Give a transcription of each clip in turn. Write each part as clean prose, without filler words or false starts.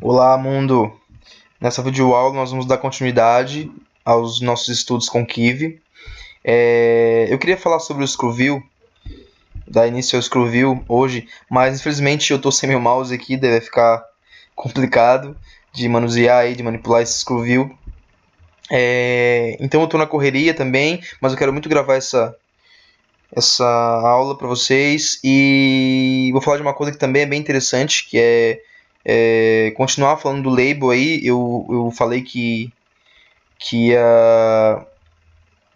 Olá, mundo! Nessa videoaula nós vamos dar continuidade aos nossos estudos com Kivy. Eu queria falar sobre o Screwview, dar início ao Screwview hoje, mas infelizmente eu estou sem meu mouse aqui, deve ficar complicado de manusear e de manipular esse Screwview. Então eu estou na correria também, mas eu quero muito gravar essa aula para vocês e vou falar de uma coisa que também é bem interessante, que é continuar falando do label aí. Eu falei que ia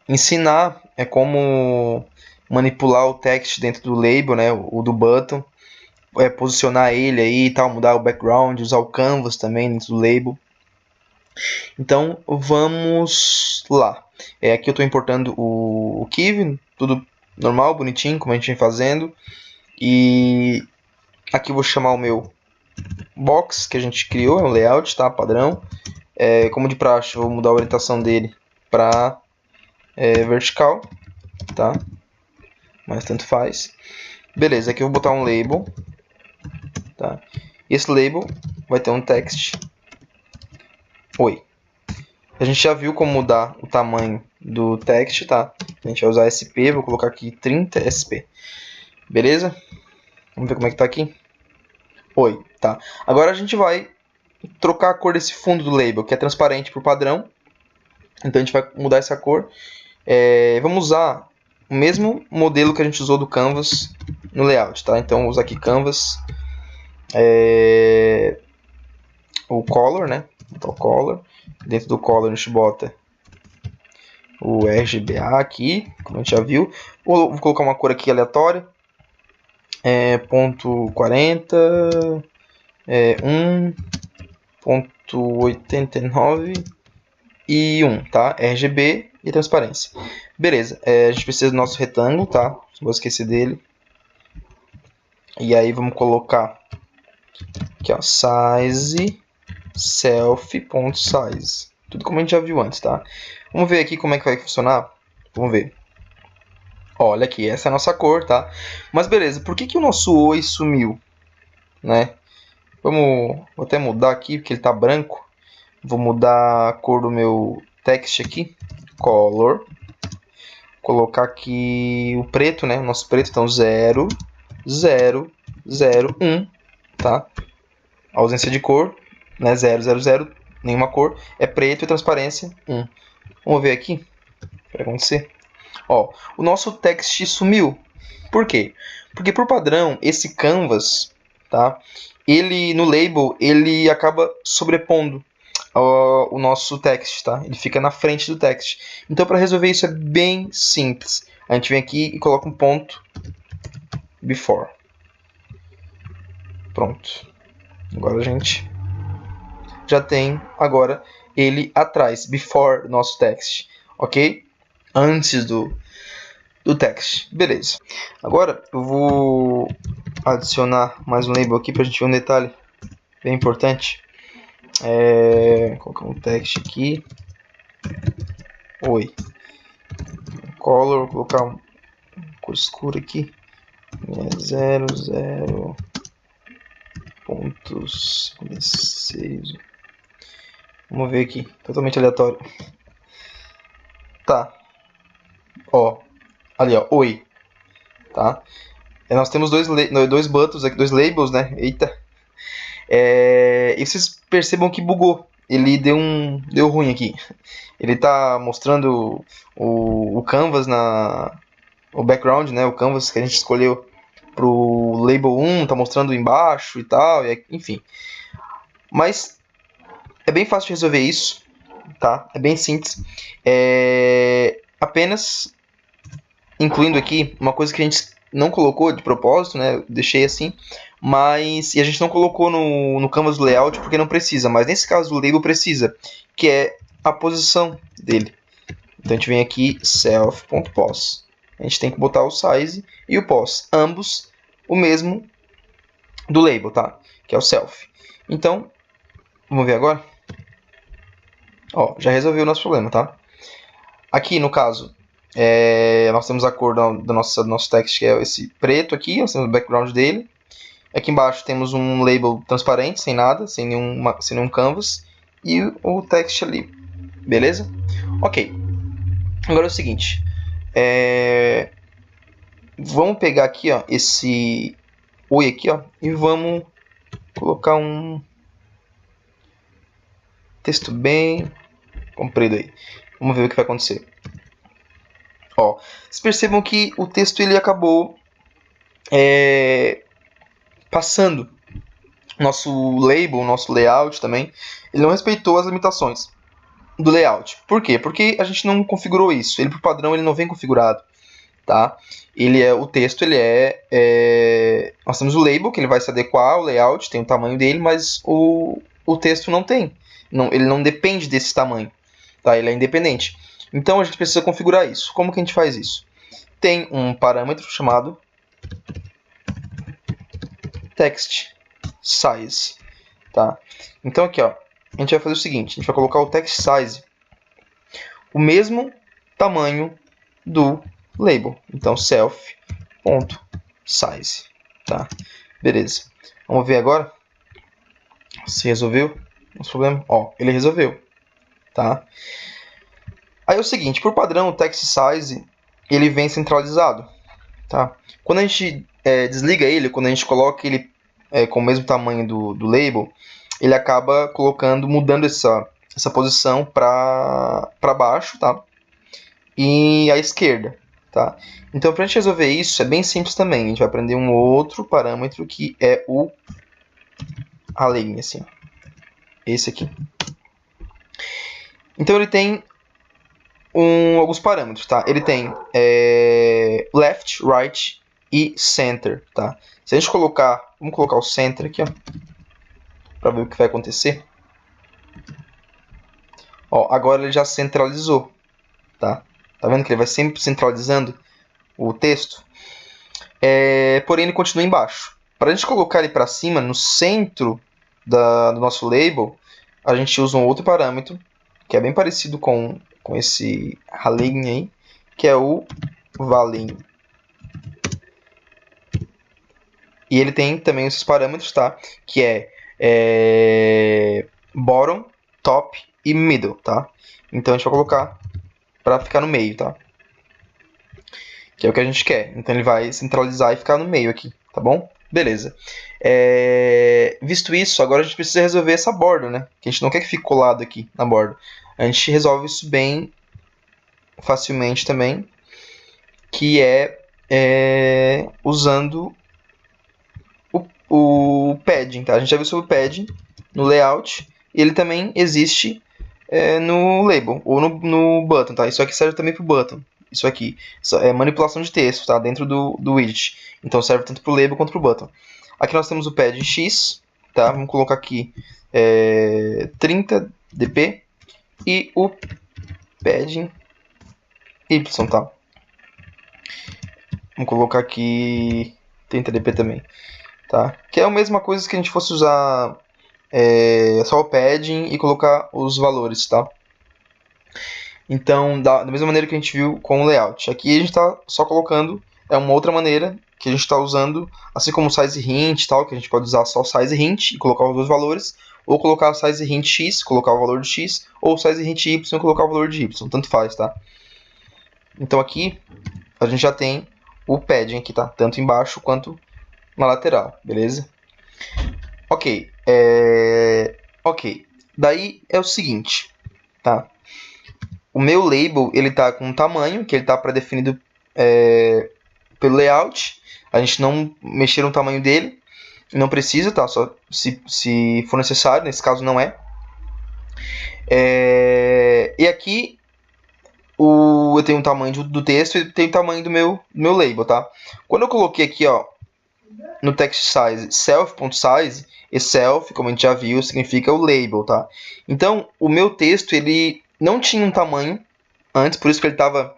ensinar como manipular o text dentro do label, né, o do button, posicionar ele aí e tal, mudar o background, usar o canvas também dentro do label. Então vamos lá. Aqui eu estou importando o Kivy, tudo normal, bonitinho, como a gente vem fazendo. E aqui eu vou chamar o meu box que a gente criou, é um layout, tá? Padrão. Como de praxe, eu vou mudar a orientação dele para vertical, tá? Mas tanto faz. Beleza, aqui eu vou botar um label, tá? E esse label vai ter um text. Oi. A gente já viu como mudar o tamanho do text, tá? A gente vai usar SP, vou colocar aqui 30 SP. Beleza? Vamos ver como é que tá aqui. Oi, tá? Agora a gente vai trocar a cor desse fundo do label, que é transparente por padrão. Então a gente vai mudar essa cor. Vamos usar o mesmo modelo que a gente usou do Canvas no layout, tá? Então vou usar aqui Canvas, o Color, né? Então, Color. Dentro do Color a gente bota o RGBA aqui, como a gente já viu. Vou colocar uma cor aqui aleatória. Ponto 40, 1.89 e 1, tá? RGB e transparência. Beleza, a gente precisa do nosso retângulo, tá? Não vou esquecer dele. E aí vamos colocar aqui, ó, size, self.size. Tudo como a gente já viu antes, tá? Vamos ver aqui como é que vai funcionar. Vamos ver. Olha aqui, essa é a nossa cor, tá? Mas beleza, por que o nosso oi sumiu, né? Vou até mudar aqui, porque ele tá branco. Vou mudar a cor do meu text aqui, color. Colocar aqui o preto, né? O nosso preto, então 0, 0, 0, 1, tá? A ausência de cor, né? 0, 0, 0, nenhuma cor. É preto e transparência 1. Vamos ver aqui o que vai acontecer. Ó, o nosso text sumiu. Por quê? Porque por padrão, esse canvas, tá? Ele no label, ele acaba sobrepondo o nosso text, tá? Ele fica na frente do text. Então para resolver isso é bem simples. A gente vem aqui e coloca um ponto before. Pronto. Agora a gente já tem agora ele atrás, before nosso text, ok? Antes do text. Beleza. Agora eu vou adicionar mais um label aqui para a gente ver um detalhe bem importante. Colocar um text aqui. Oi. Color, vou colocar uma cor escura aqui. 00.56. Vamos ver aqui. Totalmente aleatório. Tá. Ó. Ali, ó. Oi. Tá. Nós temos dois buttons aqui, dois labels, né? Eita. E vocês percebam que bugou. Ele deu ruim aqui. Ele tá mostrando o canvas o background, né? O canvas que a gente escolheu pro label 1, tá mostrando embaixo e tal, enfim. Mas é bem fácil de resolver isso, tá? É bem simples. Apenas incluindo aqui uma coisa que a gente não colocou de propósito, né? Eu deixei assim, mas e a gente não colocou no canvas do layout porque não precisa, mas nesse caso do label precisa, que é a posição dele. Então a gente vem aqui self.pos. A gente tem que botar o size e o pos, ambos o mesmo do label, tá? Que é o self. Então, vamos ver agora. Ó, já resolveu o nosso problema, tá? Aqui no caso, nós temos a cor do nosso text, que é esse preto aqui, nós temos o background dele. Aqui embaixo temos um label transparente, sem nada, sem nenhum canvas. E o text ali, beleza? Ok. Agora é o seguinte. Vamos pegar aqui, ó, esse oi aqui, ó, e vamos colocar um texto bem comprido aí. Vamos ver o que vai acontecer. Ó, vocês percebam que o texto ele acabou passando nosso label, nosso layout também. Ele não respeitou as limitações do layout. Por quê? Porque a gente não configurou isso. Ele, por padrão, ele não vem configurado. Tá? O texto ele nós temos o label, que ele vai se adequar ao layout, tem o tamanho dele, mas o texto não tem. Ele não depende desse tamanho. Tá? Ele é independente. Então a gente precisa configurar isso. Como que a gente faz isso? Tem um parâmetro chamado text size. Tá? Então aqui, ó, a gente vai fazer o seguinte, a gente vai colocar o text size o mesmo tamanho do label. Então self.size, tá? Beleza. Vamos ver agora se resolveu nosso problema. Ó, ele resolveu, tá? Aí é o seguinte, por padrão o text size ele vem centralizado, tá? Quando a gente desliga ele, quando a gente coloca ele com o mesmo tamanho do label, ele acaba mudando essa posição para baixo, tá? E à esquerda, tá? Então, para a gente resolver isso, é bem simples também. A gente vai aprender um outro parâmetro que é o align, assim. Esse aqui. Então, ele tem alguns parâmetros, tá? Ele tem left, right e center, tá? Se a gente vamos colocar o center aqui, ó, para ver o que vai acontecer. Ó, agora ele já centralizou, tá? Tá vendo que ele vai sempre centralizando o texto? Porém, ele continua embaixo. Para a gente colocar ele para cima, no centro do nosso label, a gente usa um outro parâmetro, que é bem parecido com esse align aí, que é o valign. E ele tem também esses parâmetros, tá? Que é bottom, top e middle, tá? Então a gente vai colocar para ficar no meio, tá? Que é o que a gente quer. Então ele vai centralizar e ficar no meio aqui, tá bom? Beleza. Visto isso, agora a gente precisa resolver essa borda, né? Que a gente não quer que fique colado aqui na borda. A gente resolve isso bem facilmente também, que usando o padding, tá? A gente já viu sobre o padding no layout, e ele também existe no label, ou no button, tá? Isso aqui serve também para o button. Isso aqui é manipulação de texto, tá? Dentro do widget. Então serve tanto para o label quanto para o button. Aqui nós temos o padding X, tá? Vamos colocar aqui 30 dp e o padding Y, tá? Vamos colocar aqui 30 dp também, tá? Que é a mesma coisa que a gente fosse usar só o padding e colocar os valores, tá? Então, da mesma maneira que a gente viu com o layout. Aqui a gente está só colocando, uma outra maneira que a gente está usando, assim como o size hint e tal, que a gente pode usar só o size hint e colocar os dois valores, ou colocar o size hint x, colocar o valor de x, ou o size hint y e colocar o valor de y, tanto faz, tá? Então aqui a gente já tem o padding aqui, tá? Tanto embaixo quanto na lateral, beleza? Ok, daí é o seguinte, tá? O meu label, ele tá com um tamanho, que ele tá pré-definido pelo layout. A gente não mexer no tamanho dele, não precisa, tá? Só se for necessário, nesse caso não é. E aqui eu tenho o tamanho do texto e tenho o tamanho do meu label, tá? Quando eu coloquei aqui, ó, no text size self.size, e self, como a gente já viu, significa o label, tá? Então, o meu texto, ele não tinha um tamanho antes, por isso que ele estava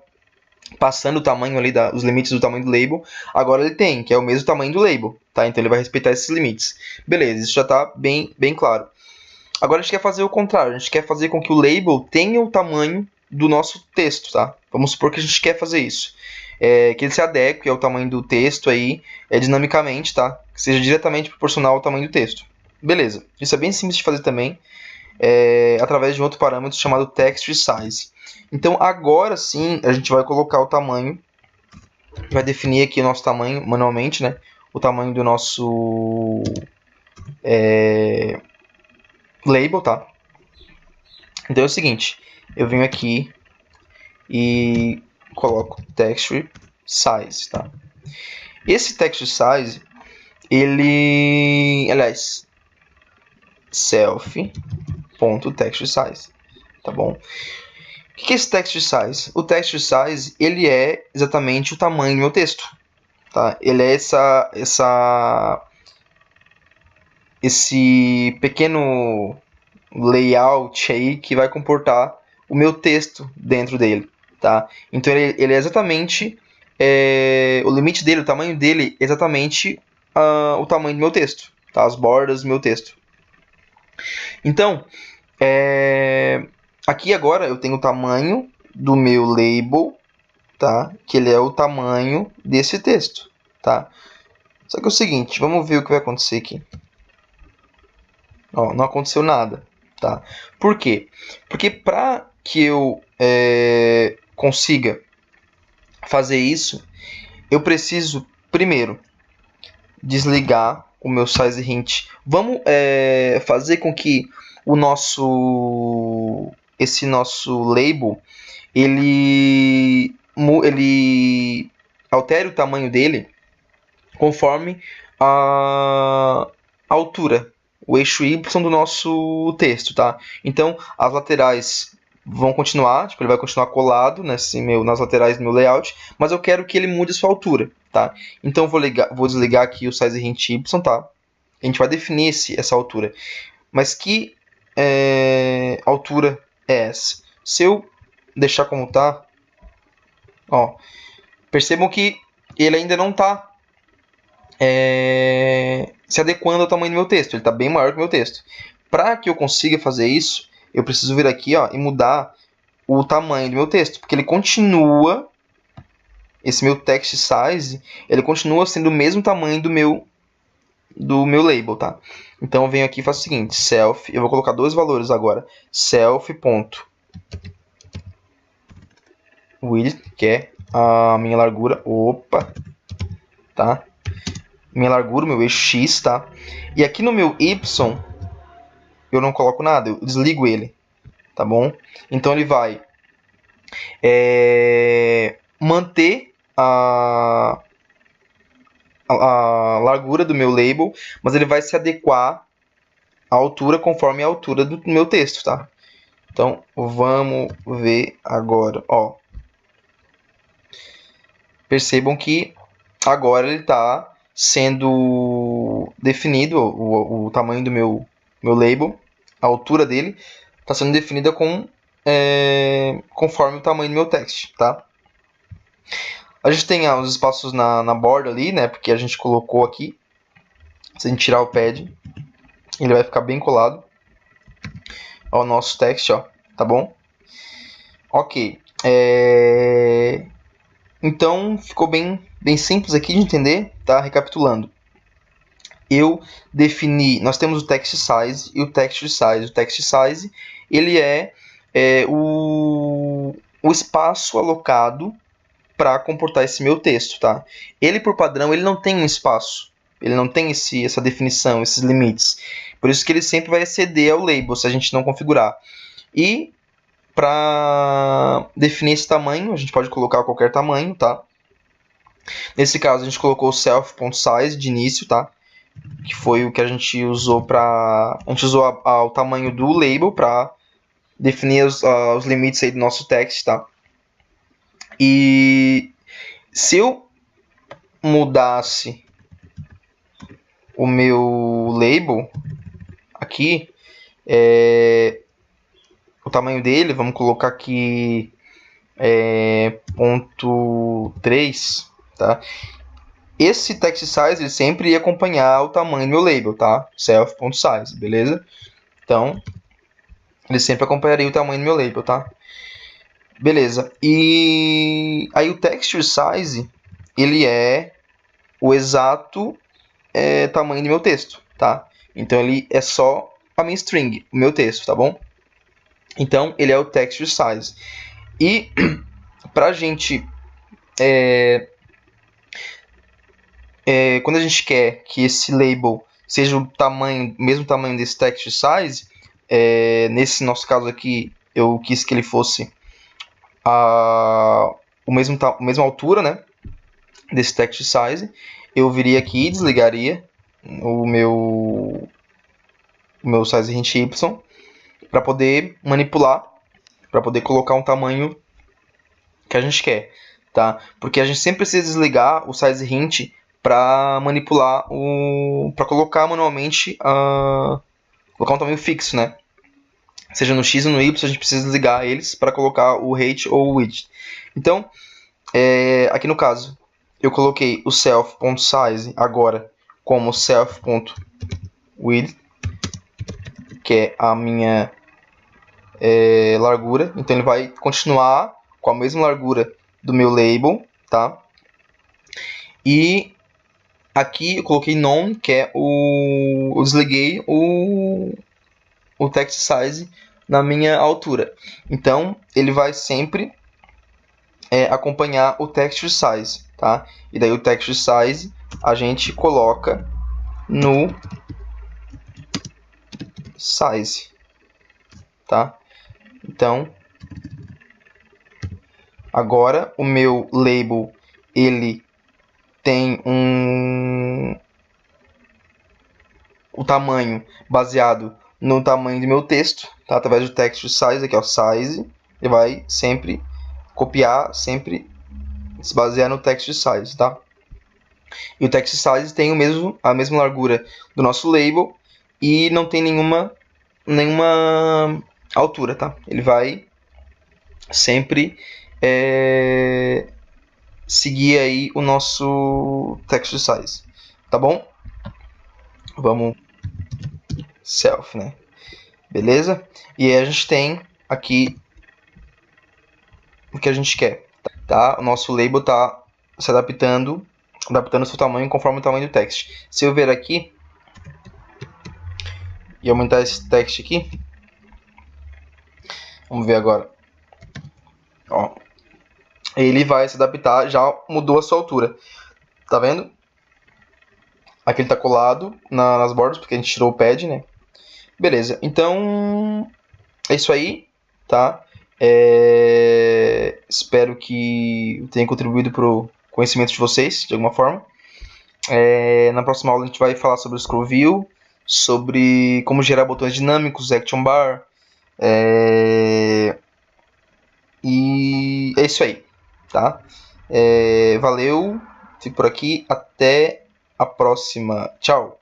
passando o tamanho ali, os limites do tamanho do label. Agora ele tem, que é o mesmo tamanho do label, tá? Então ele vai respeitar esses limites. Beleza, isso já está bem claro. Agora a gente quer fazer o contrário, a gente quer fazer com que o label tenha o tamanho do nosso texto, tá? Vamos supor que a gente quer fazer isso. Que ele se adeque ao tamanho do texto aí, dinamicamente, tá? que seja diretamente proporcional ao tamanho do texto. Beleza, isso é bem simples de fazer também, através de um outro parâmetro chamado text size. Então agora sim a gente vai colocar o tamanho, vai definir aqui o nosso tamanho manualmente, né? O tamanho do nosso label, tá? Então é o seguinte, eu venho aqui e coloco text size, tá? Esse text size, aliás, self.textSize, tá bom? O que é esse text size? O text size, ele é exatamente o tamanho do meu texto, tá? Ele é esse pequeno layout aí que vai comportar o meu texto dentro dele, tá? Então ele é exatamente o limite dele, o tamanho dele é exatamente o tamanho do meu texto, tá? As bordas do meu texto. Então, aqui agora eu tenho o tamanho do meu label, tá? Que ele é o tamanho desse texto, tá? Só que é o seguinte, vamos ver o que vai acontecer aqui. Ó, não aconteceu nada, tá? Por quê? Porque para que eu consiga fazer isso, eu preciso primeiro desligar o meu size hint. Vamos fazer com que esse nosso label ele altere o tamanho dele conforme a altura, o eixo Y do nosso texto, tá? Então as laterais vão continuar, tipo, ele vai continuar colado nas laterais do meu layout, mas eu quero que ele mude a sua altura, tá? Então vou desligar aqui o size hint Y, tá? A gente vai definir essa altura. Mas que altura é essa? Se eu deixar como tá, ó, percebam que ele ainda não está se adequando ao tamanho do meu texto. Ele está bem maior que o meu texto. Para que eu consiga fazer isso, eu preciso vir aqui, ó, e mudar o tamanho do meu texto, porque ele continua, esse meu text size, ele continua sendo o mesmo tamanho do meu label, tá? Então eu venho aqui e faço o seguinte, self, eu vou colocar dois valores agora, self.width, que é a minha largura, tá? Minha largura, meu eixo X, tá? E aqui no meu Y, eu não coloco nada, eu desligo ele, tá bom? Então ele vai manter a largura do meu label, mas ele vai se adequar à altura conforme a altura do meu texto, tá? Então, vamos ver agora, ó. Percebam que agora ele está sendo definido, o tamanho do meu label, a altura dele, está sendo definida conforme o tamanho do meu text, tá? A gente tem os espaços na borda ali, né? Porque a gente colocou aqui. Se a gente tirar o pad, ele vai ficar bem colado ao nosso text, ó, tá bom? Ok. Então, ficou bem simples aqui de entender, tá? Recapitulando. Eu defini, nós temos o text size e o text size. O text size, ele é o espaço alocado para comportar esse meu texto, tá? Ele, por padrão, ele não tem um espaço. Ele não tem essa definição, esses limites. Por isso que ele sempre vai exceder ao label, se a gente não configurar. E para definir esse tamanho, a gente pode colocar qualquer tamanho, tá? Nesse caso, a gente colocou o self.size de início, tá? Que foi o que a gente usou para... A gente usou o tamanho do label para definir os limites aí do nosso text, tá? E se eu mudasse o meu label aqui, o tamanho dele, vamos colocar aqui ponto 3, tá? Esse text size ele sempre ia acompanhar o tamanho do meu label, tá? Self.size, beleza? Então, ele sempre acompanharia o tamanho do meu label, tá? Beleza. E aí o texture size, ele é o exato tamanho do meu texto, tá? Então ele é só a minha string, o meu texto, tá bom? Então ele é o text size. E pra gente quando a gente quer que esse label seja o mesmo tamanho desse text size, nesse nosso caso aqui eu quis que ele fosse a mesma altura, né, desse text size. Eu viria aqui e desligaria o meu size hint y para poder manipular, para poder colocar um tamanho que a gente quer, tá? Porque a gente sempre precisa desligar o size hint para manipular para colocar manualmente colocar um tamanho fixo, né? Seja no x ou no y, a gente precisa desligar eles para colocar o height ou o width. Então, aqui no caso, eu coloquei o self.size agora como self.width, que é a minha largura. Então ele vai continuar com a mesma largura do meu label, tá? E aqui eu coloquei none, que é eu desliguei o text size na minha altura. Então ele vai sempre acompanhar o text size, tá? E daí o text size a gente coloca no size, tá? Então agora o meu label ele tem o tamanho baseado no tamanho do meu texto, tá? Através do text size, aqui é o size, ele vai sempre copiar, sempre se basear no text size, tá? E o text size tem a mesma largura do nosso label e não tem nenhuma altura, tá? Ele vai sempre seguir aí o nosso text size, tá bom? Vamos self, né? Beleza? E aí a gente tem aqui o que a gente quer, tá? O nosso label tá se adaptando o seu tamanho conforme o tamanho do text. Se eu ver aqui e aumentar esse text aqui, vamos ver agora. Ó, ele vai se adaptar, já mudou a sua altura. Tá vendo? Aqui ele tá colado nas bordas, porque a gente tirou o pad, né? Beleza, então é isso aí, tá? Espero que eu tenha contribuído para o conhecimento de vocês, de alguma forma. Na próxima aula a gente vai falar sobre o Scroll View, sobre como gerar botões dinâmicos, Action Bar. E é isso aí, tá? Valeu, fico por aqui, até a próxima. Tchau!